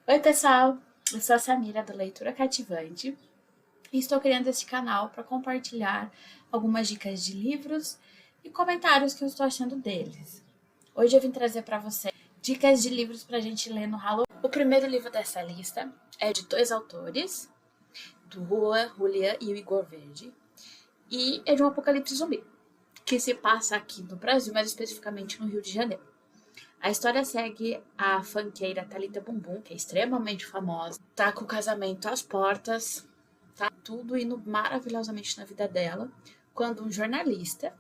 Oi, pessoal! Eu sou a Samira da Leitura Cativante e estou criando este canal para compartilhar algumas dicas de livros e comentários que eu estou achando deles. Hoje eu vim trazer para você dicas de livros para a gente ler no Halloween. O primeiro livro dessa lista é de dois autores, do Julia e o Igor Verde, e é de um apocalipse zumbi, que se passa aqui no Brasil, mais especificamente no Rio de Janeiro. A história segue a funkeira Thalita Bumbum, que é extremamente famosa, tá com o casamento às portas, tá tudo indo maravilhosamente na vida dela, quando um jornalista,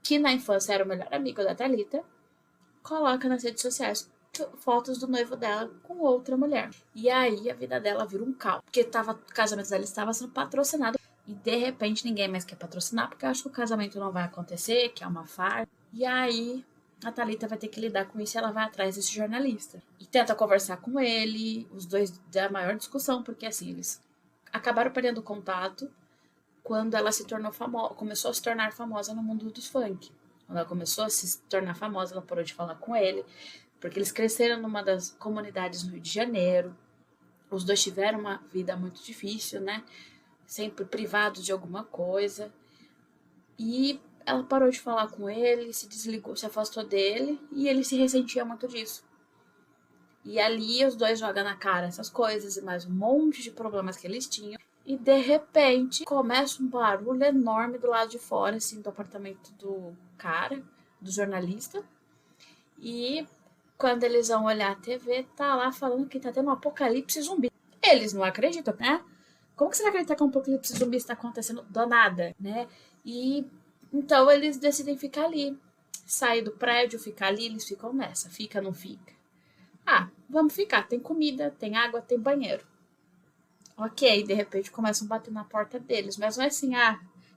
que na infância era o melhor amigo da Thalita, coloca nas redes sociais fotos do noivo dela com outra mulher. E aí a vida dela vira um caos, porque o casamento dela estava sendo patrocinado e de repente ninguém mais quer patrocinar porque acha que o casamento não vai acontecer, que é uma farsa. E aí a Thalita vai ter que lidar com isso e ela vai atrás desse jornalista. E tenta conversar com ele, os dois da maior discussão, porque assim, eles acabaram perdendo contato quando ela se tornou famosa, começou a se tornar famosa no mundo dos funk. Quando ela começou a se tornar famosa, ela parou de falar com ele, porque eles cresceram numa das comunidades no Rio de Janeiro. Os dois tiveram uma vida muito difícil, né? Sempre privados de alguma coisa. E ela parou de falar com ele, se desligou, se afastou dele e ele se ressentia muito disso. E ali os dois jogam na cara essas coisas e mais um monte de problemas que eles tinham. E de repente começa um barulho enorme do lado de fora, assim, do apartamento do cara, do jornalista. E quando eles vão olhar a TV, tá lá falando que tá tendo um apocalipse zumbi. Eles não acreditam, né? Como que você vai acreditar que um apocalipse zumbi está acontecendo do nada, né? E então eles decidem ficar ali. Sair do prédio, ficar ali, eles ficam nessa. Fica, não fica. Ah, vamos ficar. Tem comida, tem água, tem banheiro. Ok, de repente começam a bater na porta deles. Mas não é assim,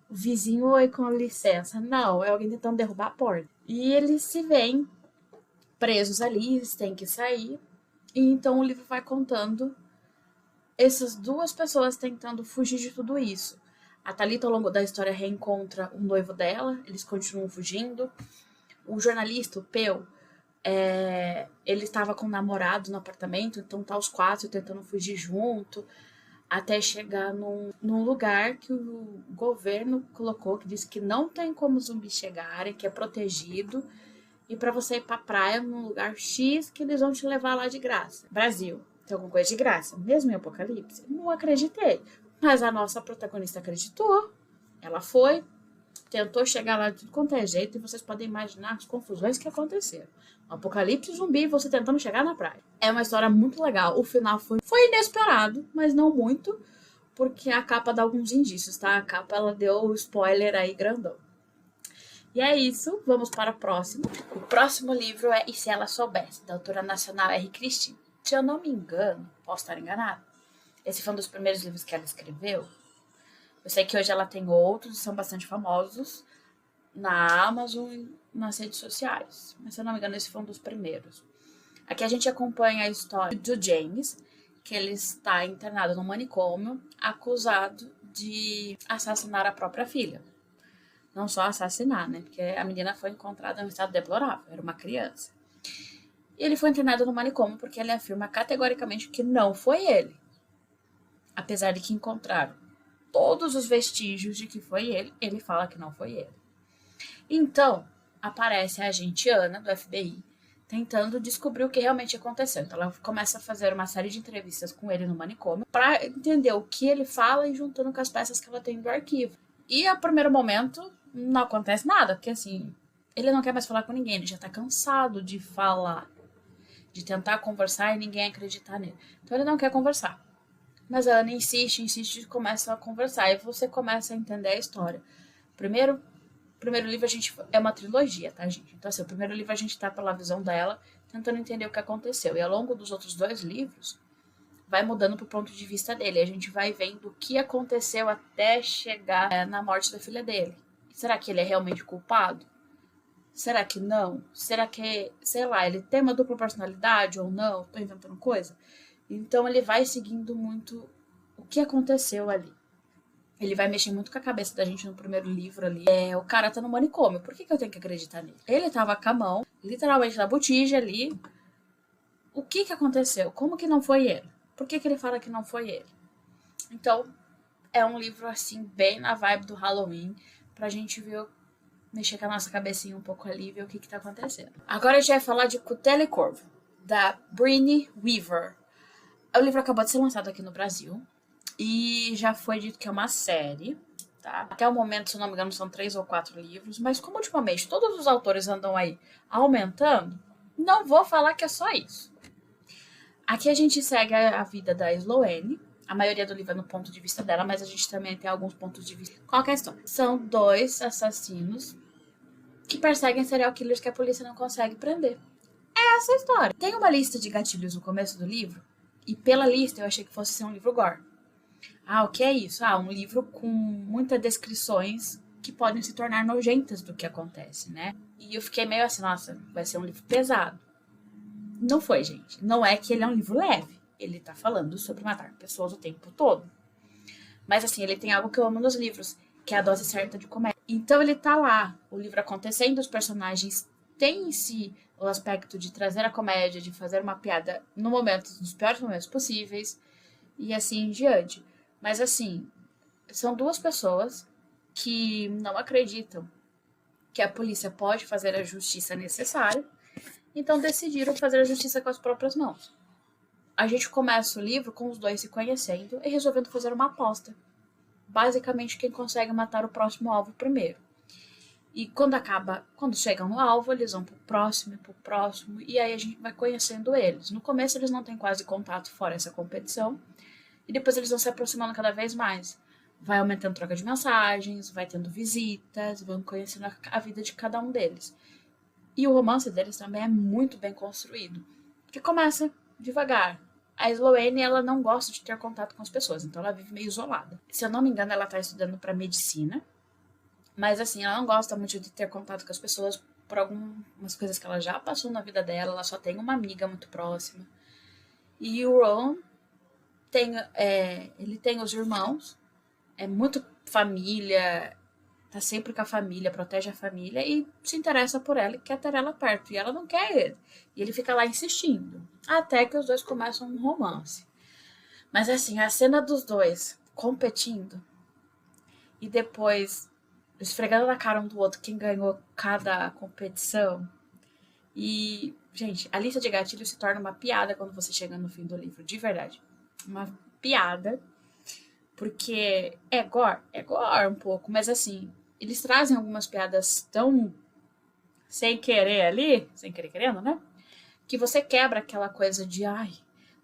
o vizinho, oi, com licença. Não, é alguém tentando derrubar a porta. E eles se veem presos ali, eles têm que sair. E então o livro vai contando essas duas pessoas tentando fugir de tudo isso. A Thalita, ao longo da história, reencontra o noivo dela, eles continuam fugindo. O jornalista, o Peu, ele estava com um namorado no apartamento, então tá os quatro tentando fugir junto, até chegar num lugar que o governo colocou, que diz que não tem como zumbis chegarem, que é protegido, e para você ir pra praia num lugar X que eles vão te levar lá de graça. Brasil, tem alguma coisa de graça? Mesmo em Apocalipse? Não acreditei. Mas a nossa protagonista acreditou. Ela foi, tentou chegar lá de tudo quanto é jeito e vocês podem imaginar as confusões que aconteceram. Um apocalipse zumbi e você tentando chegar na praia. É uma história muito legal. O final foi inesperado, mas não muito, porque a capa dá alguns indícios, tá? A capa ela deu o spoiler aí grandão. E é isso, vamos para o próximo. O próximo livro é E Se Ela Soubesse, da autora nacional R. Christine. Se eu não me engano, posso estar enganado, esse foi um dos primeiros livros que ela escreveu. Eu sei que hoje ela tem outros, são bastante famosos na Amazon e nas redes sociais. Mas se eu não me engano, esse foi um dos primeiros. Aqui a gente acompanha a história do James, que ele está internado no manicômio, acusado de assassinar a própria filha. Não só assassinar, né? Porque a menina foi encontrada em um estado deplorável, era uma criança. E ele foi internado no manicômio porque ele afirma categoricamente que não foi ele. Apesar de que encontraram todos os vestígios de que foi ele, ele fala que não foi ele. Então, aparece a agente Ana, do FBI, tentando descobrir o que realmente aconteceu. Então, ela começa a fazer uma série de entrevistas com ele no manicômio para entender o que ele fala e juntando com as peças que ela tem do arquivo. E, a primeiro momento, não acontece nada, porque, assim, ele não quer mais falar com ninguém, ele já tá cansado de falar, de tentar conversar e ninguém acreditar nele. Então, ele não quer conversar. Mas a Ana insiste, insiste e começa a conversar. E você começa a entender a história. Primeiro livro a gente é uma trilogia, tá, gente? Então, assim, o primeiro livro a gente tá pela visão dela, tentando entender o que aconteceu. E ao longo dos outros dois livros, vai mudando pro ponto de vista dele. A gente vai vendo o que aconteceu até chegar na morte da filha dele. Será que ele é realmente culpado? Será que não? Será que, sei lá, ele tem uma dupla personalidade ou não? Tô inventando coisa? Então ele vai seguindo muito o que aconteceu ali. Ele vai mexer muito com a cabeça da gente no primeiro livro ali. O cara tá no manicômio, por que eu tenho que acreditar nele? Ele tava com a mão, literalmente na botija ali. o que aconteceu? Como que não foi ele? Por que ele fala que não foi ele? Então, é um livro, assim, bem na vibe do Halloween, pra gente ver, mexer com a nossa cabecinha um pouco ali e ver o que tá acontecendo. Agora a gente vai falar de Cutela e Corvo, da Bryony Weaver. O livro acabou de ser lançado aqui no Brasil e já foi dito que é uma série, tá? Até o momento, se não me engano, são 3 ou 4 livros, mas como ultimamente todos os autores andam aí aumentando, não vou falar que é só isso. Aqui a gente segue a vida da Sloane. A maioria do livro é no ponto de vista dela, mas a gente também tem alguns pontos de vista. Qual que é a história? São 2 assassinos que perseguem serial killers que a polícia não consegue prender. É essa a história. Tem uma lista de gatilhos no começo do livro, e pela lista eu achei que fosse ser um livro gore. O que é isso? Um livro com muitas descrições que podem se tornar nojentas do que acontece, né? E eu fiquei meio assim, nossa, vai ser um livro pesado. Não foi, gente. Não é que ele é um livro leve. Ele tá falando sobre matar pessoas o tempo todo. Mas assim, ele tem algo que eu amo nos livros, que é a dose certa de comédia. Então ele tá lá, o livro acontecendo, os personagens têm em si o aspecto de trazer a comédia, de fazer uma piada no momento, nos piores momentos possíveis, e assim em diante. Mas assim, são 2 pessoas que não acreditam que a polícia pode fazer a justiça necessária, então decidiram fazer a justiça com as próprias mãos. A gente começa o livro com os 2 se conhecendo e resolvendo fazer uma aposta. Basicamente, quem consegue matar o próximo alvo primeiro. E quando chegam no alvo, eles vão pro próximo, e aí a gente vai conhecendo eles. No começo, eles não têm quase contato fora essa competição, e depois eles vão se aproximando cada vez mais. Vai aumentando troca de mensagens, vai tendo visitas, vão conhecendo a vida de cada um deles. E o romance deles também é muito bem construído, porque começa devagar. A Sloane, ela não gosta de ter contato com as pessoas, então ela vive meio isolada. Se eu não me engano, ela tá estudando para medicina, mas assim, ela não gosta muito de ter contato com as pessoas por algumas coisas que ela já passou na vida dela, ela só tem uma amiga muito próxima. E o Ron ele tem os irmãos, é muito família, tá sempre com a família, protege a família e se interessa por ela e quer ter ela perto. E ela não quer ele. E ele fica lá insistindo. Até que os 2 começam um romance. Mas assim, a cena dos 2 competindo e depois esfregando na cara um do outro quem ganhou cada competição. E, gente, a lista de gatilhos se torna uma piada quando você chega no fim do livro, de verdade. Uma piada. Porque é gore um pouco, mas assim, eles trazem algumas piadas tão sem querer ali, sem querer querendo, né? Que você quebra aquela coisa de, ai,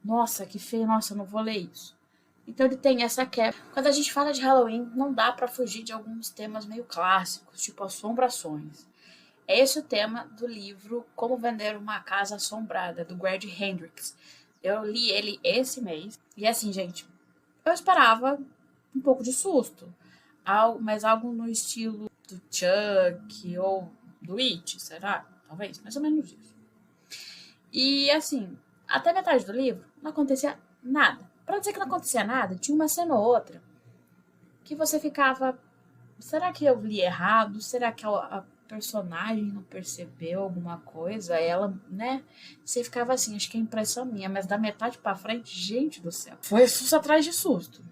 nossa, que feio, nossa, eu não vou ler isso. Então ele tem essa quebra. Quando a gente fala de Halloween, não dá pra fugir de alguns temas meio clássicos, tipo assombrações. É esse o tema do livro Como Vender uma Casa Assombrada, do Greg Hendricks. Eu li ele esse mês. E assim, gente, eu esperava um pouco de susto, mas algo no estilo do Chuck ou do It, será? Talvez, mais ou menos isso. E assim, até metade do livro não acontecia nada. Pra dizer que não acontecia nada, tinha uma cena ou outra que você ficava, será que eu li errado? Será que a personagem não percebeu alguma coisa? Ela, né? Você ficava assim, acho que é impressão minha, mas da metade pra frente, gente do céu, foi susto atrás de susto.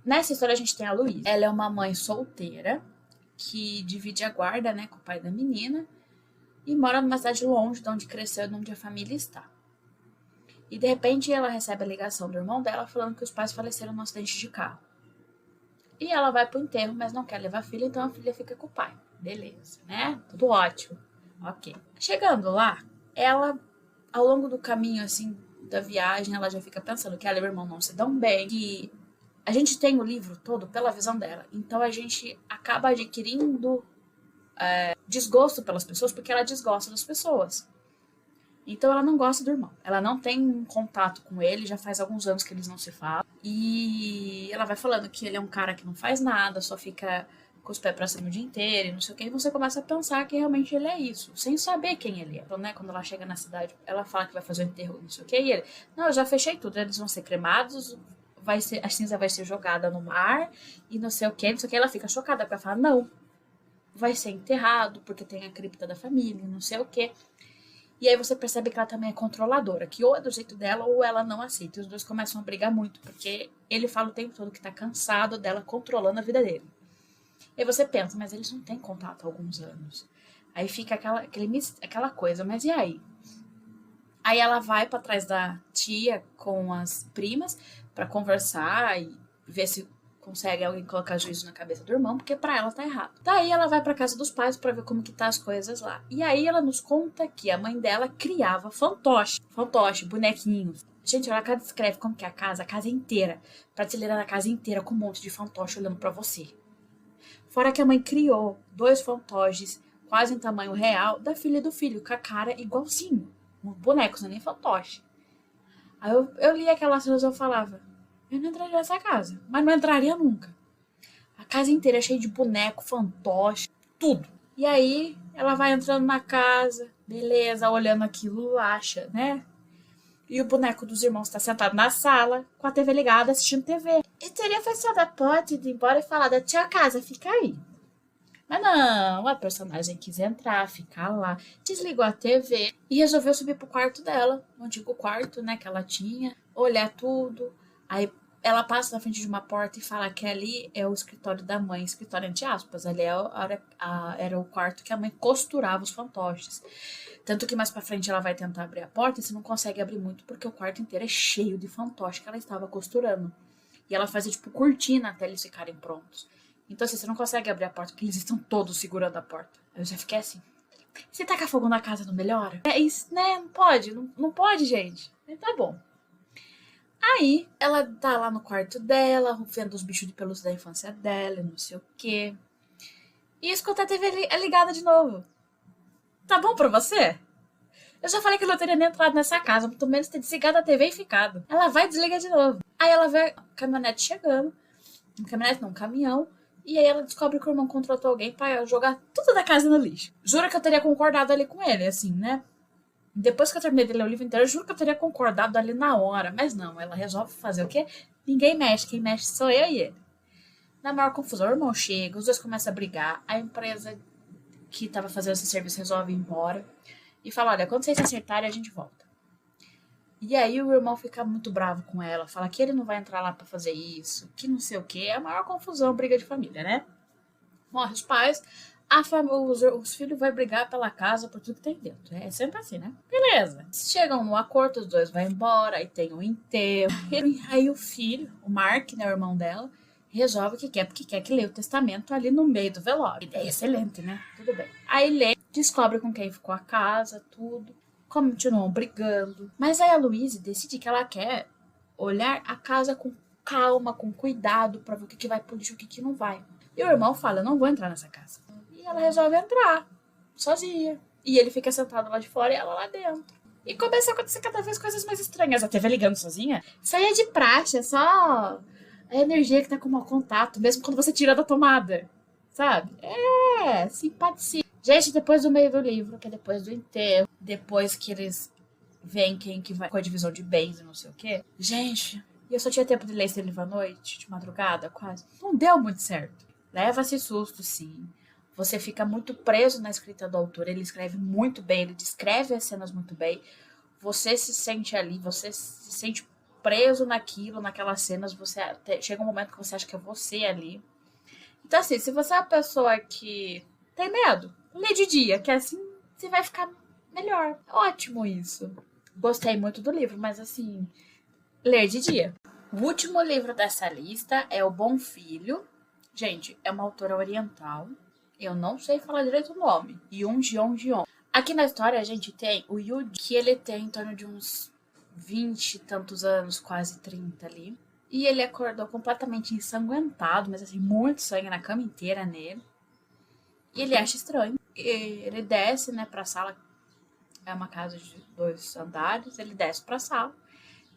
Nessa história a gente tem a Luísa. Ela é uma mãe solteira que divide a guarda, né, com o pai da menina e mora numa cidade longe de onde cresceu e onde a família está. E de repente ela recebe a ligação do irmão dela falando que os pais faleceram num acidente de carro. E ela vai pro enterro, mas não quer levar a filha, então a filha fica com o pai. Beleza, né? Tudo ótimo. Ok. Chegando lá, ela, ao longo do caminho, assim, da viagem, ela já fica pensando que ela e o irmão não se dão bem, que a gente tem o livro todo pela visão dela. Então a gente acaba adquirindo desgosto pelas pessoas porque ela desgosta das pessoas. Então ela não gosta do irmão. Ela não tem um contato com ele, já faz alguns anos que eles não se falam. E ela vai falando que ele é um cara que não faz nada, só fica com os pés pra cima o dia inteiro e não sei o que. E você começa a pensar que realmente ele é isso, sem saber quem ele é. Então, né, quando ela chega na cidade, ela fala que vai fazer o enterro, não sei o que. E ele, não, eu já fechei tudo, eles vão ser cremados, a cinza vai ser jogada no mar e não sei o que, não sei o que. Ela fica chocada, porque ela fala, não, vai ser enterrado, porque tem a cripta da família, não sei o que. E aí você percebe que ela também é controladora, que ou é do jeito dela ou ela não aceita. E os dois começam a brigar muito, porque ele fala o tempo todo que tá cansado dela controlando a vida dele. E aí você pensa, mas eles não têm contato há alguns anos. Aí fica aquela coisa, mas e aí? Aí ela vai pra trás da tia com as primas pra conversar e ver se consegue alguém colocar juízo na cabeça do irmão, porque pra ela tá errado. Daí ela vai pra casa dos pais pra ver como que tá as coisas lá. E aí ela nos conta que a mãe dela criava fantoche, bonequinhos. Gente, olha, ela descreve como que é a casa inteira. Prateleira da casa inteira com um monte de fantoche olhando pra você. Fora que a mãe criou 2 fantoches quase em tamanho real da filha e do filho, com a cara igualzinho. Bonecos, não é nem fantoche. Aí eu li aquelas cenas e eu falava, eu não entraria nessa casa, mas não entraria nunca. A casa inteira é cheia de boneco, fantoche, tudo. E aí ela vai entrando na casa, beleza, olhando aquilo, acha, né? E o boneco dos irmãos tá sentado na sala, com a TV ligada, assistindo TV. E teria fechado a porta, ido embora e falado, tia casa, fica aí. Mas não, a personagem quis entrar, ficar lá, desligou a TV e resolveu subir pro quarto dela, o antigo quarto, né, que ela tinha, olhar tudo. Aí ela passa na frente de uma porta e fala que ali é o escritório da mãe, escritório entre aspas, ali era o quarto que a mãe costurava os fantoches. Tanto que mais pra frente ela vai tentar abrir a porta e você não consegue abrir muito porque o quarto inteiro é cheio de fantoche que ela estava costurando. E ela fazia tipo cortina até eles ficarem prontos. Então, assim, você não consegue abrir a porta porque eles estão todos segurando a porta. Eu já fiquei assim. Se tacar fogo na casa não melhora? É isso, né? Não pode, não pode, gente. Mas tá bom. Aí, ela tá lá no quarto dela, vendo os bichos de pelúcia da infância dela, não sei o quê. E escuta a TV ligada de novo. Tá bom pra você? Eu já falei que eu não teria nem entrado nessa casa, muito menos ter desligado a TV e ficado. Ela vai e desliga de novo. Aí ela vê a caminhonete chegando. Caminhonete não, um caminhão. E aí ela descobre que o irmão contratou alguém pra jogar tudo da casa no lixo. Juro que eu teria concordado ali com ele, assim, né? Depois que eu terminei de ler o livro inteiro, eu juro que eu teria concordado ali na hora. Mas não, ela resolve fazer o quê? Ninguém mexe, quem mexe sou eu e ele. Na maior confusão, o irmão chega, os dois começam a brigar. A empresa que tava fazendo esse serviço resolve ir embora. E fala, olha, quando vocês se acertarem, a gente volta. E aí o irmão fica muito bravo com ela, fala que ele não vai entrar lá pra fazer isso, que não sei o que, é a maior confusão, briga de família, né? Morre os pais, os filhos vão brigar pela casa por tudo que tem dentro. É sempre assim, né? Beleza. Chegam no acordo, os dois vão embora, aí tem o enterro. Aí o filho, o Mark, né, o irmão dela, resolve o que quer, porque quer que lê o testamento ali no meio do velório. Ideia excelente, né? Tudo bem. Aí lê, descobre com quem ficou a casa, tudo. Continuam brigando. Mas aí a Louise decide que ela quer olhar a casa com calma, com cuidado, pra ver o que vai pro lixo e o que não vai. E o irmão fala, eu não vou entrar nessa casa. E ela resolve entrar, sozinha. E ele fica sentado lá de fora e ela lá dentro. E começa a acontecer cada vez coisas mais estranhas. A TV ligando sozinha. Isso aí é de praxe, é só a energia que tá com mau contato, mesmo quando você tira da tomada. Sabe? É, simpatia. Gente, depois do meio do livro, que é depois do enterro, depois que eles veem quem que vai com a divisão de bens e não sei o quê. Gente, e eu só tinha tempo de ler esse livro à noite, de madrugada, quase. Não deu muito certo. Leva-se susto, sim. Você fica muito preso na escrita do autor. Ele escreve muito bem, ele descreve as cenas muito bem. Você se sente ali, você se sente preso naquilo, naquelas cenas. Chega um momento que você acha que é você ali. Então, assim, se você é uma pessoa que tem medo, lê de dia, que assim você vai ficar melhor. Ótimo isso. Gostei muito do livro, mas assim, ler de dia. O último livro dessa lista é O Bom Filho. Gente, é uma autora oriental. Eu não sei falar direito o nome. Yoon Jeon. Aqui na história a gente tem o Yu, que ele tem em torno de uns 20 e tantos anos, quase 30 ali. E ele acordou completamente ensanguentado, mas assim, muito sangue na cama inteira nele. E ele acha estranho. E ele desce, né, pra sala. É uma casa de 2 andares. Ele desce pra sala.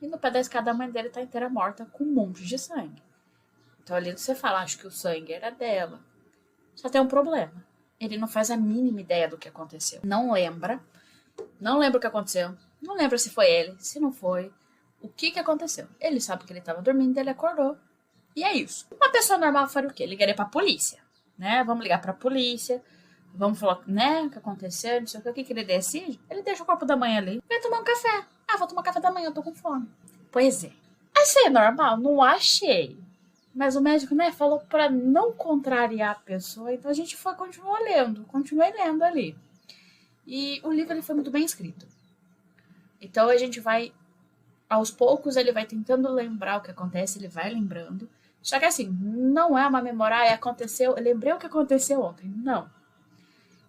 E no pé da escada a mãe dele tá inteira morta com um monte de sangue. Então ali você fala, acho que o sangue era dela. Só tem um problema. Ele não faz a mínima ideia do que aconteceu. Não lembra. Não lembra o que aconteceu. Não lembra se foi ele, se não foi. O que aconteceu? Ele sabe que ele estava dormindo, ele acordou. E é isso. Uma pessoa normal faria o quê? Ligaria pra polícia, né? Vamos ligar pra polícia. Vamos falar, né, o que aconteceu, não sei o que ele decide. Ele deixa o corpo da mãe ali, vai tomar um café. Ah, vou tomar café da manhã, eu tô com fome. Pois é. Achei normal? Não achei. Mas o médico, né, falou pra não contrariar a pessoa, então a gente continuei lendo ali. E o livro ele foi muito bem escrito. Então a gente vai, aos poucos, ele vai tentando lembrar o que acontece, ele vai lembrando. Só que assim, não é uma memória, aconteceu, eu lembrei o que aconteceu ontem. Não.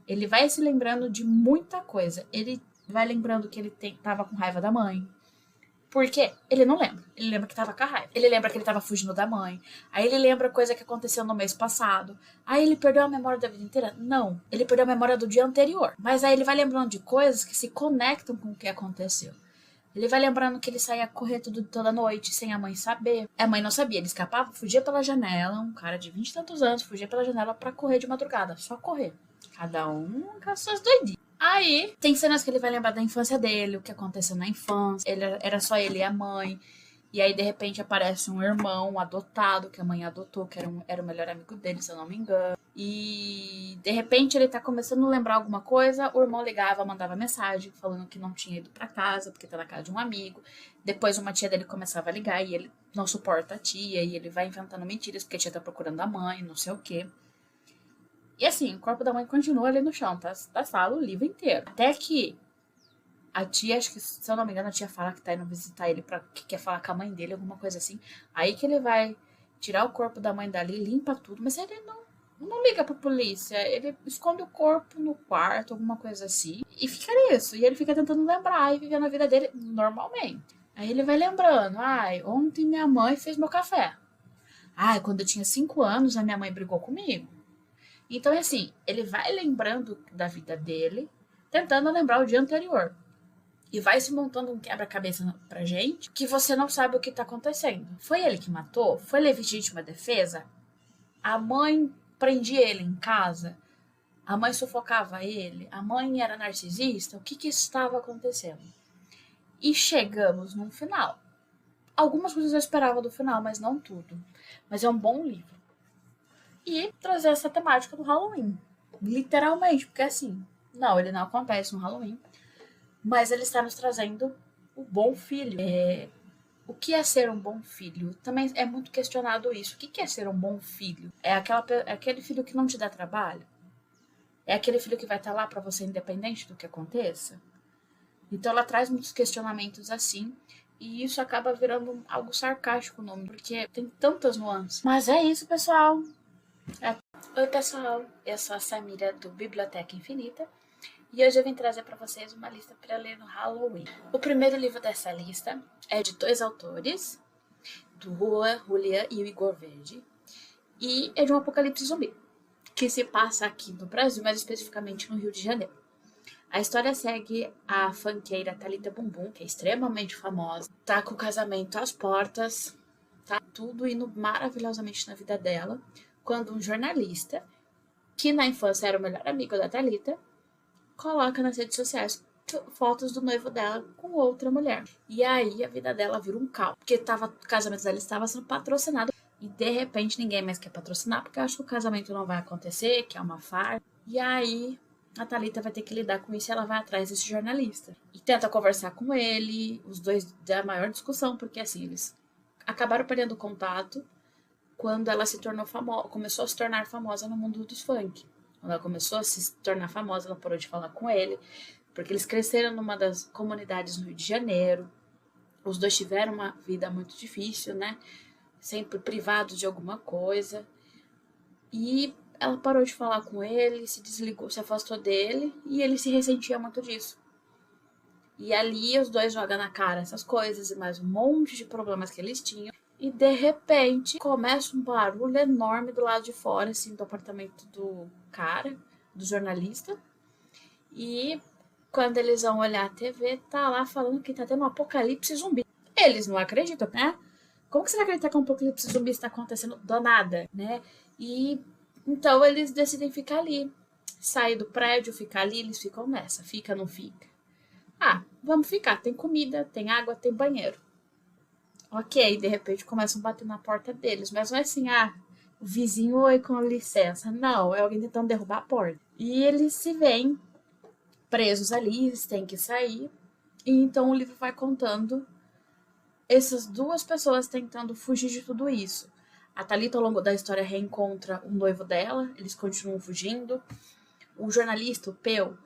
Ele vai se lembrando de muita coisa. Ele vai lembrando que ele tava com raiva da mãe. Por quê? Ele não lembra. Ele lembra que tava com a raiva. Ele lembra que ele tava fugindo da mãe. Aí ele lembra coisa que aconteceu no mês passado. Aí ele perdeu a memória da vida inteira? Não. Ele perdeu a memória do dia anterior. Mas aí ele vai lembrando de coisas que se conectam com o que aconteceu. Ele vai lembrando que ele saía correr toda noite sem a mãe saber. A mãe não sabia. Ele escapava, fugia pela janela. Um cara de 20 e tantos anos fugia pela janela pra correr de madrugada. Só correr. Cada um com as suas doidinhas. Aí, tem cenas que ele vai lembrar da infância dele, o que aconteceu na infância. Era só ele e a mãe. E aí, de repente, aparece um irmão adotado, que a mãe adotou, que era o melhor amigo dele, se eu não me engano. E, de repente, ele tá começando a lembrar alguma coisa. O irmão ligava, mandava mensagem, falando que não tinha ido pra casa, porque tá na casa de um amigo. Depois, uma tia dele começava a ligar e ele não suporta a tia. E ele vai inventando mentiras, porque a tia tá procurando a mãe, não sei o quê. E assim, o corpo da mãe continua ali no chão, tá? Da sala o livro inteiro. Até que a tia, acho que, se eu não me engano, a tia fala que tá indo visitar ele, que quer falar com a mãe dele, alguma coisa assim. Aí que ele vai tirar o corpo da mãe dali, limpa tudo, mas ele não liga pra polícia. Ele esconde o corpo no quarto, alguma coisa assim. E fica nisso. E ele fica tentando lembrar e vivendo a vida dele normalmente. Aí ele vai lembrando, ai, ontem minha mãe fez meu café. Ai, quando eu tinha 5 anos, a minha mãe brigou comigo. Então, assim, ele vai lembrando da vida dele, tentando lembrar o dia anterior. E vai se montando um quebra-cabeça pra gente que você não sabe o que tá acontecendo. Foi ele que matou? Foi legítima defesa? A mãe prendia ele em casa? A mãe sufocava ele? A mãe era narcisista? O que estava acontecendo? E chegamos num final. Algumas coisas eu esperava do final, mas não tudo. Mas é um bom livro. E trazer essa temática do Halloween. Literalmente, porque assim, não, ele não acontece no Halloween, mas ele está nos trazendo o bom filho. O que é ser um bom filho? Também é muito questionado isso. O que é ser um bom filho? É aquele filho que não te dá trabalho? É aquele filho que vai estar lá para você independente do que aconteça? Então ela traz muitos questionamentos assim, e isso acaba virando algo sarcástico o nome, porque tem tantas nuances. Mas é isso, pessoal. Oi, pessoal. Eu sou a Samira do Biblioteca Infinita. E hoje eu vim trazer para vocês uma lista para ler no Halloween. O primeiro livro dessa lista é de 2 autores, do Julia e o Igor Verde, e é de um apocalipse zumbi, que se passa aqui no Brasil, mais especificamente no Rio de Janeiro. A história segue a funkeira Thalita Bumbum, que é extremamente famosa, tá com o casamento às portas, tá tudo indo maravilhosamente na vida dela, quando um jornalista, que na infância era o melhor amigo da Thalita, coloca nas redes sociais fotos do noivo dela com outra mulher. E aí a vida dela vira um caos, porque o casamento dela estava sendo patrocinado e de repente ninguém mais quer patrocinar, porque acha que o casamento não vai acontecer, que é uma farsa. E aí a Thalita vai ter que lidar com isso e ela vai atrás desse jornalista. E tenta conversar com ele, os dois da maior discussão, porque assim, eles acabaram perdendo contato quando ela começou a se tornar famosa no mundo dos funk. Quando ela começou a se tornar famosa, ela parou de falar com ele, porque eles cresceram numa das comunidades no Rio de Janeiro. Os dois tiveram uma vida muito difícil, né? Sempre privados de alguma coisa. E ela parou de falar com ele, se desligou, se afastou dele, e ele se ressentia muito disso. E ali os dois jogam na cara essas coisas e mais um monte de problemas que eles tinham. E de repente começa um barulho enorme do lado de fora, assim, do apartamento do cara, do jornalista. E quando eles vão olhar a TV, tá lá falando que tá tendo um apocalipse zumbi. Eles não acreditam, né? Como que você vai acreditar que um apocalipse zumbi está acontecendo do nada, né? E então eles decidem ficar ali. Sair do prédio, ficar ali, eles ficam nessa. Fica, não fica. Ah, vamos ficar. Tem comida, tem água, tem banheiro. Ok, de repente começam a bater na porta deles. Mas não é assim, O vizinho, oi, com licença. Não, é alguém tentando derrubar a porta. E eles se veem presos ali, eles têm que sair. E então o livro vai contando essas duas pessoas tentando fugir de tudo isso. A Thalita, ao longo da história, reencontra o noivo dela, eles continuam fugindo. O jornalista, o Peu,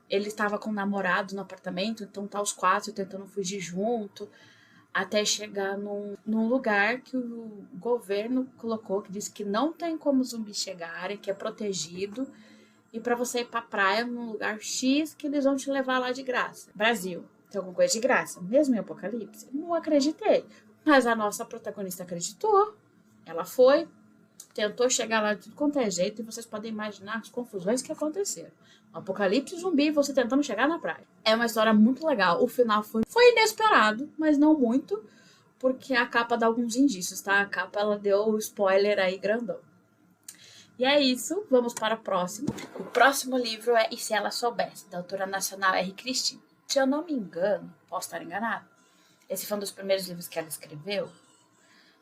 ele estava com um namorado no apartamento, então tá os quatro tentando fugir junto, até chegar num lugar que o governo colocou, que disse que não tem como zumbis chegarem, que é protegido, e para você ir pra praia num lugar X que eles vão te levar lá de graça. Brasil, tem alguma coisa de graça? Mesmo em Apocalipse? Não acreditei. Mas a nossa protagonista acreditou. Ela foi, tentou chegar lá de tudo quanto é jeito, e vocês podem imaginar as confusões que aconteceram. Um apocalipse zumbi e você tentando chegar na praia. É uma história muito legal. O final foi inesperado, mas não muito, porque a capa dá alguns indícios, tá? A capa, ela deu o spoiler aí grandão. E é isso, vamos para o próximo. O próximo livro é E Se Ela Soubesse, da autora nacional R. Cristina. Se eu não me engano, posso estar enganada, esse foi um dos primeiros livros que ela escreveu.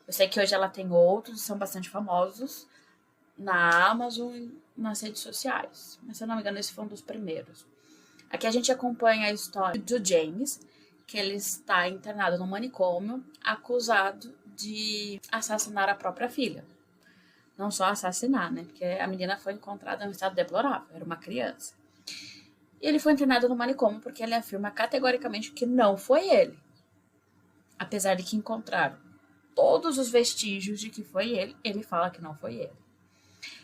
Eu sei que hoje ela tem outros, são bastante famosos na Amazon e nas redes sociais. Mas se eu não me engano, esse foi um dos primeiros. Aqui a gente acompanha a história do James, que ele está internado no manicômio, acusado de assassinar a própria filha. Não só assassinar, né? Porque a menina foi encontrada em um estado deplorável, era uma criança. E ele foi internado no manicômio porque ele afirma categoricamente que não foi ele. Apesar de que encontraram todos os vestígios de que foi ele, ele fala que não foi ele.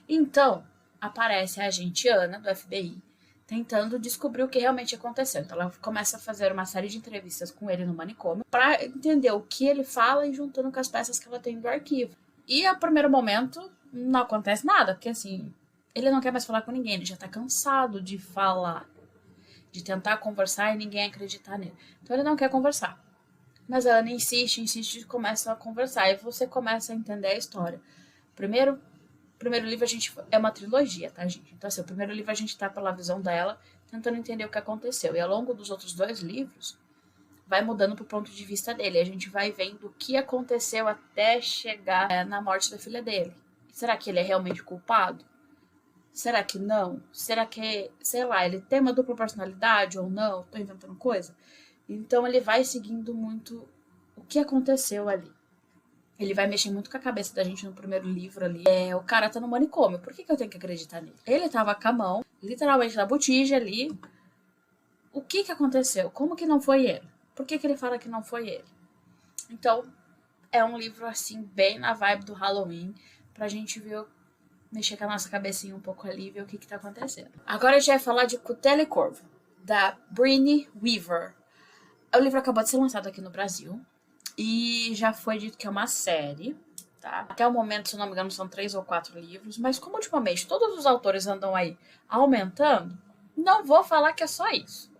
Então, aparece a agente Ana, do FBI, tentando descobrir o que realmente aconteceu. Então, ela começa a fazer uma série de entrevistas com ele no manicômio para entender o que ele fala e juntando com as peças que ela tem do arquivo. E, a primeiro momento, não acontece nada, porque, assim, ele não quer mais falar com ninguém, ele já tá cansado de falar, de tentar conversar e ninguém acreditar nele. Então, ele não quer conversar. Mas a Ana insiste e começa a conversar. E você começa a entender a história. Primeiro livro é uma trilogia, tá, gente? Então, assim, o primeiro livro a gente tá pela visão dela, tentando entender o que aconteceu. E ao longo dos outros dois livros, vai mudando pro ponto de vista dele. A gente vai vendo o que aconteceu até chegar na morte da filha dele. Será que ele é realmente culpado? Será que não? Será que, sei lá, ele tem uma dupla personalidade ou não? Tô inventando coisa? Então ele vai seguindo muito o que aconteceu ali. Ele vai mexer muito com a cabeça da gente no primeiro livro ali. O cara tá no manicômio, por que eu tenho que acreditar nele? Ele tava com a mão, literalmente na botija ali. O que aconteceu? Como que não foi ele? Por que ele fala que não foi ele? Então, é um livro assim, bem na vibe do Halloween, pra gente ver, mexer com a nossa cabecinha um pouco ali e ver o que tá acontecendo. Agora a gente vai falar de Cutela e Corvo, da Bryony Weaver. O livro acabou de ser lançado aqui no Brasil e já foi dito que é uma série, tá? Até o momento, se não me engano, são 3 ou 4 livros, mas como ultimamente todos os autores andam aí aumentando, não vou falar que é só isso.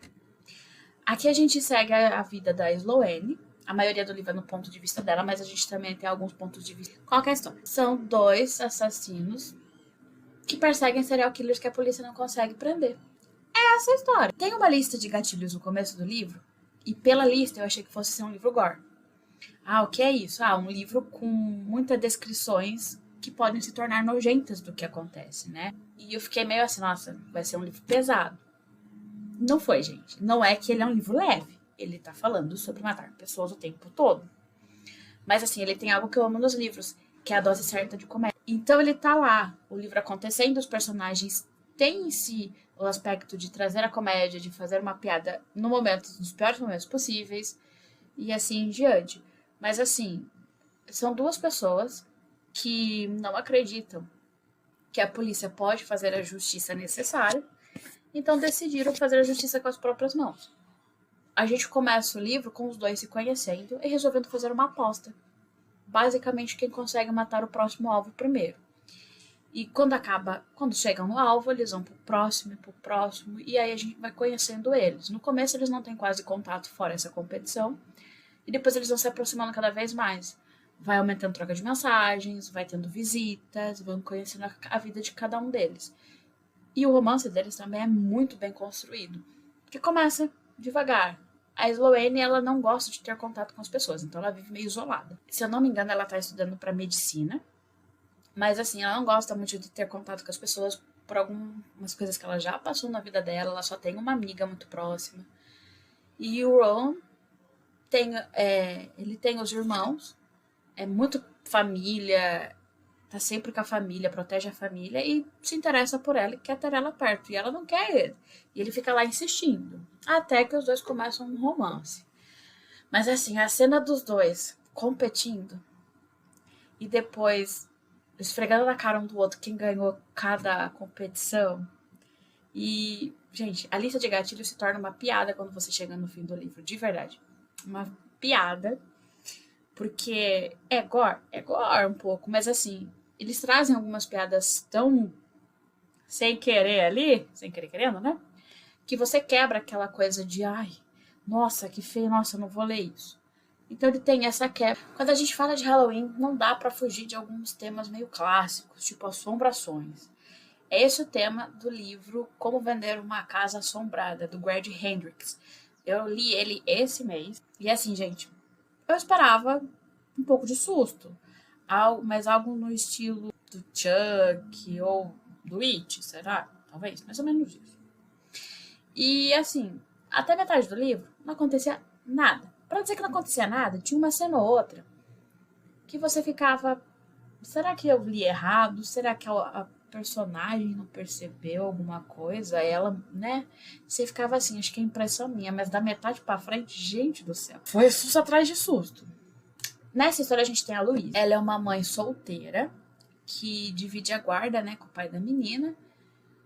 Aqui a gente segue a vida da Sloane, a maioria do livro é no ponto de vista dela, mas a gente também tem alguns pontos de vista. Qual que é a história? São 2 assassinos que perseguem serial killers que a polícia não consegue prender. É essa a história. Tem uma lista de gatilhos no começo do livro, e pela lista eu achei que fosse ser um livro gore. O que é isso? Um livro com muitas descrições que podem se tornar nojentas do que acontece, né? E eu fiquei meio assim, nossa, vai ser um livro pesado. Não foi, gente. Não é que ele é um livro leve. Ele tá falando sobre matar pessoas o tempo todo. Mas assim, ele tem algo que eu amo nos livros, que é a dose certa de comédia. Então ele tá lá, o livro acontecendo, os personagens têm em si o aspecto de trazer a comédia, de fazer uma piada nos piores momentos possíveis, e assim em diante. Mas assim, são 2 pessoas que não acreditam que a polícia pode fazer a justiça necessária, então decidiram fazer a justiça com as próprias mãos. A gente começa o livro com os 2 se conhecendo e resolvendo fazer uma aposta. Basicamente, quem consegue matar o próximo alvo primeiro. E quando chegam no alvo, eles vão pro próximo, e aí a gente vai conhecendo eles. No começo eles não têm quase contato fora essa competição, e depois eles vão se aproximando cada vez mais. Vai aumentando troca de mensagens, vai tendo visitas, vão conhecendo a vida de cada um deles. E o romance deles também é muito bem construído, que começa devagar. A Sloane, ela não gosta de ter contato com as pessoas, então ela vive meio isolada. Se eu não me engano, ela tá estudando para medicina, Mas assim, ela não gosta muito de ter contato com as pessoas por algumas coisas que ela já passou na vida dela. Ela só tem uma amiga muito próxima. E o Ron ele tem os irmãos, é muito família, tá sempre com a família, protege a família e se interessa por ela e quer ter ela perto. E ela não quer ele. E ele fica lá insistindo. Até que os dois começam um romance. Mas assim, a cena dos dois competindo e depois esfregando na cara um do outro quem ganhou cada competição. E, gente, a lista de gatilhos se torna uma piada quando você chega no fim do livro, de verdade. Uma piada, porque é gore um pouco, mas assim, eles trazem algumas piadas tão sem querer ali, sem querer querendo, né? Que você quebra aquela coisa de, ai, nossa, que feio, nossa, eu não vou ler isso. Então ele tem essa quebra. Quando a gente fala de Halloween, não dá pra fugir de alguns temas meio clássicos, tipo assombrações. É esse o tema do livro Como Vender uma Casa Assombrada, do Greg Hendricks. Eu li ele esse mês. E assim, gente, eu esperava um pouco de susto. Mas algo no estilo do Chuck ou do It, será? Talvez, mais ou menos isso. E assim, até metade do livro não acontecia nada. Pra dizer que não acontecia nada, tinha uma cena ou outra que você ficava. Será que eu li errado? Será que a personagem não percebeu alguma coisa? Ela, né? Você ficava assim, acho que é impressão minha, mas da metade pra frente, gente do céu. Foi susto atrás de susto. Nessa história a gente tem a Luísa. Ela é uma mãe solteira que divide a guarda, né, com o pai da menina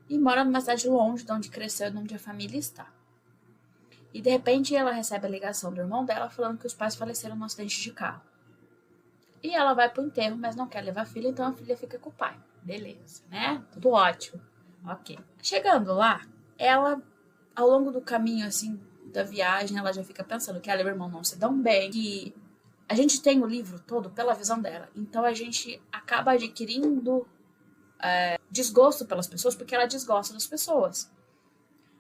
e mora numa cidade longe de onde cresceu e onde a família está. E de repente ela recebe a ligação do irmão dela falando que os pais faleceram num acidente de carro. E ela vai pro enterro, mas não quer levar a filha, então a filha fica com o pai. Beleza, né? Tudo ótimo. Ok. Chegando lá, ela, ao longo do caminho, assim, da viagem, ela já fica pensando que ela e o irmão não se dão bem, que a gente tem o livro todo pela visão dela. Então a gente acaba adquirindo desgosto pelas pessoas porque ela desgosta das pessoas.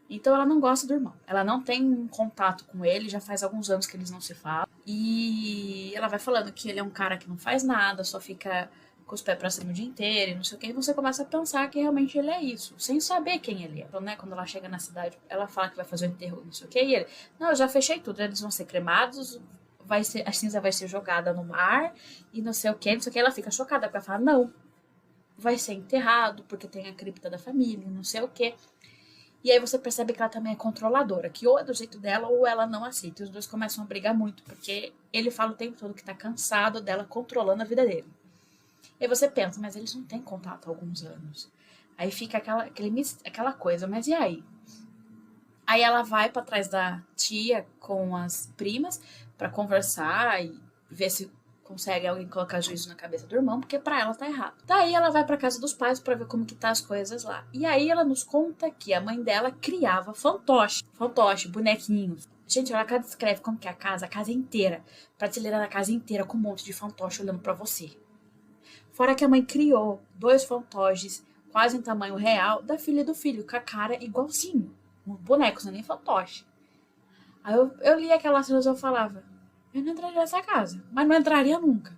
Então ela não gosta do irmão. Ela não tem um contato com ele, já faz alguns anos que eles não se falam. E ela vai falando que ele é um cara que não faz nada, só fica com os pés pra cima o dia inteiro e não sei o que. E você começa a pensar que realmente ele é isso, sem saber quem ele é. Então, né, quando ela chega na cidade, ela fala que vai fazer o enterro, não sei o que. E ele, não, eu já fechei tudo, eles vão ser cremados, a cinza vai ser jogada no mar e não sei o que, não sei o que. Ela fica chocada, porque ela fala, não, vai ser enterrado, porque tem a cripta da família, não sei o que. E aí você percebe que ela também é controladora, que ou é do jeito dela ou ela não aceita. E os dois começam a brigar muito, porque ele fala o tempo todo que tá cansado dela controlando a vida dele. E aí você pensa, mas eles não têm contato há alguns anos. Aí fica aquela coisa, mas e aí? Aí ela vai pra trás da tia com as primas pra conversar e ver se consegue alguém colocar juízo na cabeça do irmão, porque pra ela tá errado. Daí ela vai pra casa dos pais pra ver como que tá as coisas lá. E aí ela nos conta que a mãe dela criava fantoche, bonequinhos. Gente, ela descreve como que é a casa inteira, prateleira da casa inteira com um monte de fantoche olhando pra você. Fora que a mãe criou 2 fantoches quase em tamanho real da filha do filho, com a cara igualzinho. Bonecos, não é nem fantoche. Aí eu li aquelas coisas e eu falava, eu não entraria nessa casa, mas não entraria nunca.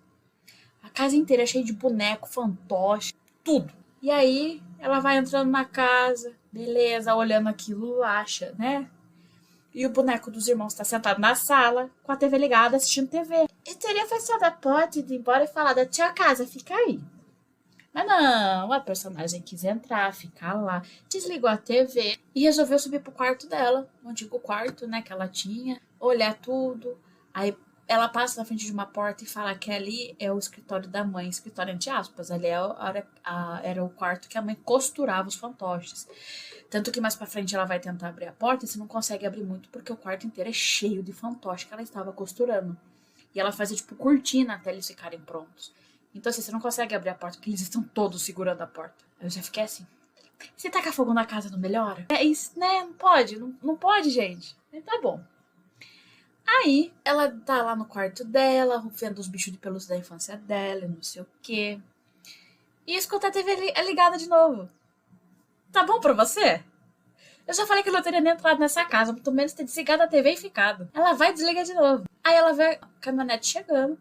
A casa inteira é cheia de boneco, fantoche, tudo. E aí ela vai entrando na casa, beleza, olhando aquilo, acha, né? E o boneco dos irmãos tá sentado na sala, com a TV ligada, assistindo TV. E teria fechado a porta, ido embora e falado, tia casa, fica aí. Mas não, a personagem quis entrar, ficar lá, desligou a TV e resolveu subir pro quarto dela, o antigo quarto, né, que ela tinha, olhar tudo. Aí ela passa na frente de uma porta e fala que ali é o escritório da mãe, escritório entre aspas, ali era o quarto que a mãe costurava os fantoches. Tanto que mais pra frente ela vai tentar abrir a porta e você não consegue abrir muito porque o quarto inteiro é cheio de fantoche que ela estava costurando. E ela fazia tipo cortina até eles ficarem prontos. Então, assim, você não consegue abrir a porta porque eles estão todos segurando a porta. Aí eu já fiquei assim. Se tacar fogo na casa não melhora? É isso, né? Não pode, não pode, gente. Mas tá bom. Aí, ela tá lá no quarto dela, vendo os bichos de pelúcia da infância dela, não sei o quê. E escuta a TV ligada de novo. Tá bom pra você? Eu já falei que eu não teria nem entrado nessa casa, muito menos ter desligado a TV e ficado. Ela vai desligar de novo. Aí ela vê a caminhonete chegando.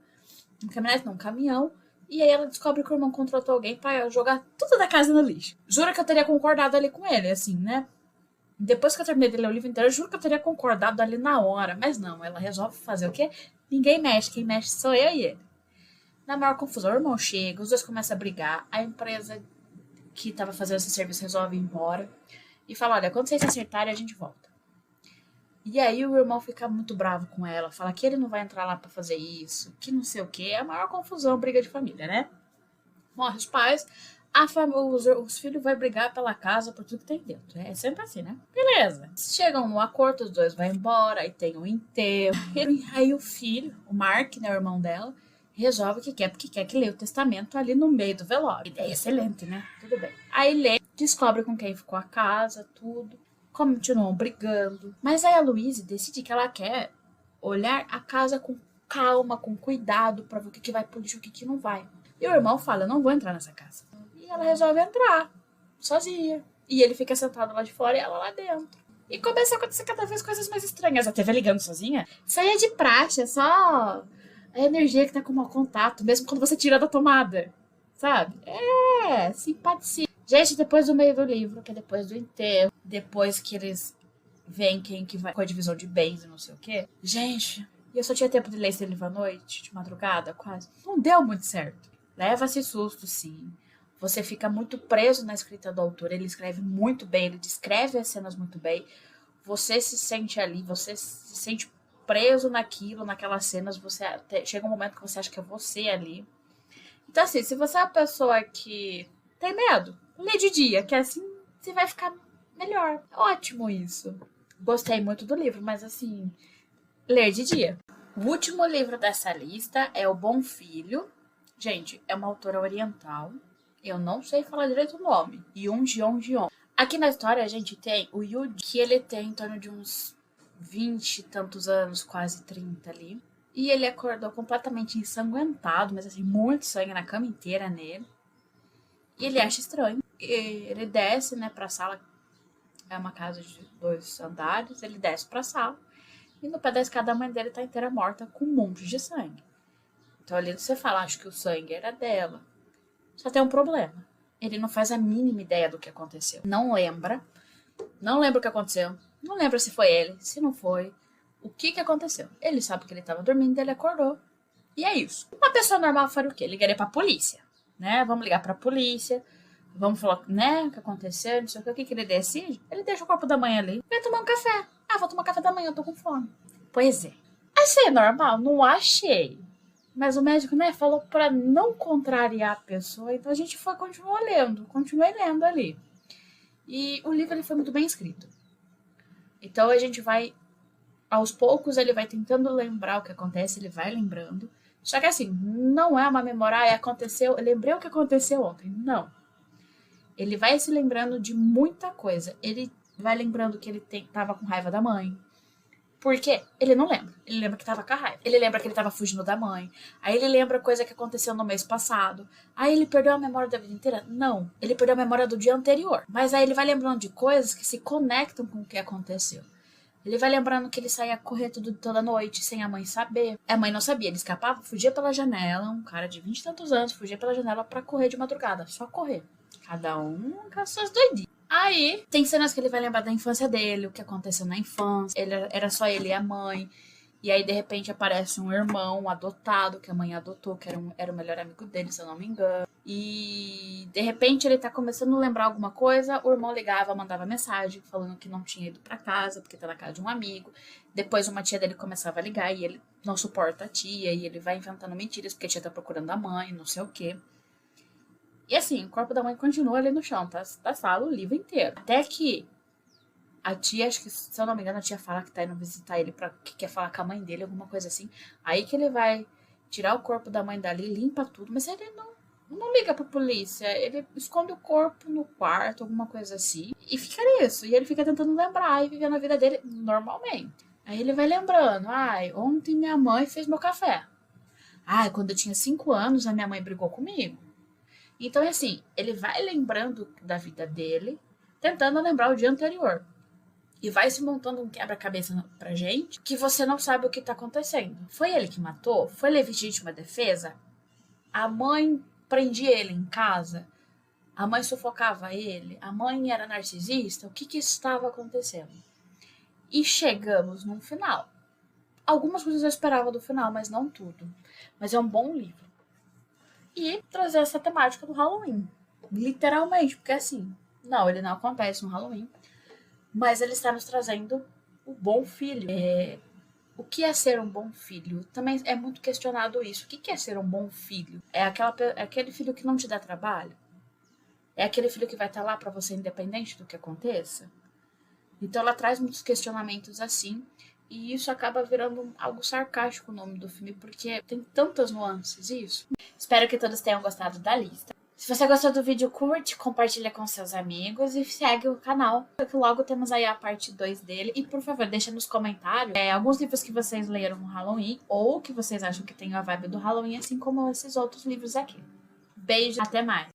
Caminhonete não, um caminhão E aí ela descobre que o irmão contratou alguém pra jogar tudo da casa no lixo. Jura que eu teria concordado ali com ele, assim, né? Depois que eu terminei de ler o livro inteiro, eu juro que eu teria concordado ali na hora. Mas não, ela resolve fazer o quê? Ninguém mexe, quem mexe sou eu e ele. Na maior confusão, o irmão chega, os dois começam a brigar. A empresa que tava fazendo esse serviço resolve ir embora. E fala, olha, quando vocês acertarem, a gente volta. E aí o irmão fica muito bravo com ela. Fala que ele não vai entrar lá pra fazer isso. Que não sei o quê. É a maior confusão, briga de família, né? Morre os pais. Os filhos vão brigar pela casa por tudo que tem dentro. É sempre assim, né? Beleza. Chegam no acordo, os dois vão embora. Aí tem o enterro. Aí o filho, o Mark, né, o irmão dela, resolve o que quer, porque quer que lê o testamento ali no meio do velório. Ideia excelente, né? Tudo bem. Aí lê, descobre com quem ficou a casa, tudo. Continuam brigando. Mas aí a Louise decide que ela quer olhar a casa com calma, com cuidado, pra ver o que vai pro lixo e o que não vai. E o irmão fala, eu não vou entrar nessa casa. E ela resolve entrar, sozinha. E ele fica sentado lá de fora e ela lá dentro. E começa a acontecer cada vez coisas mais estranhas. A TV ligando sozinha. Isso aí é de praxe, é só a energia que tá com mau contato, mesmo quando você tira da tomada. Sabe? É, simpatia. Gente, depois do meio do livro, que é depois do enterro, depois que eles veem quem que vai com a divisão de bens e não sei o quê. Gente, eu só tinha tempo de ler esse livro à noite, de madrugada, quase. Não deu muito certo. Leva-se susto, sim. Você fica muito preso na escrita do autor. Ele escreve muito bem, ele descreve as cenas muito bem. Você se sente ali, você se sente preso naquilo, naquelas cenas. Chega um momento que você acha que é você ali. Então, assim, se você é uma pessoa que tem medo, lê de dia, que assim você vai ficar melhor. Ótimo isso. Gostei muito do livro, mas assim, ler de dia. O último livro dessa lista é O Bom Filho. Gente, é uma autora oriental. Eu não sei falar direito o nome. Yoon Jeon. Aqui na história a gente tem o Yu, que ele tem em torno de uns 20 e tantos anos, quase 30 ali. E ele acordou completamente ensanguentado, mas assim, muito sangue na cama inteira nele. E ele acha estranho. Ele desce, né, pra sala. É uma casa de 2 andares. Ele desce pra sala. E no pé da escada a mãe dele tá inteira morta com um monte de sangue. Então ali você fala, acho que o sangue era dela. Só tem um problema. Ele não faz a mínima ideia do que aconteceu. Não lembra. Não lembra o que aconteceu. Não lembra se foi ele, se não foi. O que aconteceu? Ele sabe que ele estava dormindo, ele acordou. E é isso. Uma pessoa normal faria o quê? Ligaria pra polícia, né? Vamos ligar pra polícia. Vamos falar, né? O que aconteceu, não sei o que. O que ele decide? Ele deixa o corpo da mãe ali. Vai tomar um café. Ah, vou tomar café da manhã, eu tô com fome. Pois é. Achei normal? Não achei. Mas o médico, né, falou pra não contrariar a pessoa. Então a gente continuou lendo. Continuei lendo ali. E o livro ele foi muito bem escrito. Então a gente vai... Aos poucos ele vai tentando lembrar o que acontece, ele vai lembrando. Só que assim, não é uma memória, aconteceu, eu lembrei o que aconteceu ontem. Não. Ele vai se lembrando de muita coisa. Ele vai lembrando que ele tava com raiva da mãe. Por quê? Ele não lembra. Ele lembra que tava com a raiva. Ele lembra que ele tava fugindo da mãe. Aí ele lembra coisa que aconteceu no mês passado. Aí ele perdeu a memória da vida inteira? Não. Ele perdeu a memória do dia anterior. Mas aí ele vai lembrando de coisas que se conectam com o que aconteceu. Ele vai lembrando que ele saía correr toda noite sem a mãe saber. A mãe não sabia, ele escapava, fugia pela janela. Um cara de 20 e tantos anos fugia pela janela pra correr de madrugada. Só correr. Cada um com as suas doidinhas. Aí, tem cenas que ele vai lembrar da infância dele, o que aconteceu na infância. Era só ele e a mãe. E aí, de repente, aparece um irmão adotado, que a mãe adotou, que era o melhor amigo dele, se eu não me engano. E, de repente, ele tá começando a lembrar alguma coisa, o irmão ligava, mandava mensagem, falando que não tinha ido pra casa, porque tá na casa de um amigo. Depois, uma tia dele começava a ligar e ele não suporta a tia, e ele vai inventando mentiras, porque a tia tá procurando a mãe, não sei o quê. E assim, o corpo da mãe continua ali no chão, tá? Da sala o livro inteiro. Até que a tia, acho que, se eu não me engano, a tia fala que tá indo visitar ele, que quer falar com a mãe dele, alguma coisa assim. Aí que ele vai tirar o corpo da mãe dali, limpa tudo, mas ele não liga pra polícia. Ele esconde o corpo no quarto, alguma coisa assim. E fica nisso. E ele fica tentando lembrar e vivendo a vida dele normalmente. Aí ele vai lembrando. Ai, ontem minha mãe fez meu café. Ai, quando eu tinha 5 anos, a minha mãe brigou comigo. Então, assim, ele vai lembrando da vida dele, tentando lembrar o dia anterior. E vai se montando um quebra-cabeça pra gente que você não sabe o que tá acontecendo. Foi ele que matou? Foi legítima defesa? A mãe prendia ele em casa, a mãe sufocava ele, a mãe era narcisista, o que estava acontecendo? E chegamos num final. Algumas coisas eu esperava do final, mas não tudo. Mas é um bom livro. E trazer essa temática do Halloween. Literalmente, porque assim, não, ele não acontece no Halloween, mas ele está nos trazendo o bom filho. O que é ser um bom filho? Também é muito questionado isso. O que é ser um bom filho? É aquele filho que não te dá trabalho? É aquele filho que vai estar lá para você independente do que aconteça? Então ela traz muitos questionamentos assim, e isso acaba virando algo sarcástico o nome do filme, porque tem tantas nuances isso. Espero que todos tenham gostado da lista. Se você gostou do vídeo, curte, compartilha com seus amigos e segue o canal, que logo temos aí a parte 2 dele. E por favor, deixa nos comentários alguns livros que vocês leram no Halloween ou que vocês acham que tem a vibe do Halloween, assim como esses outros livros aqui. Beijo, até mais!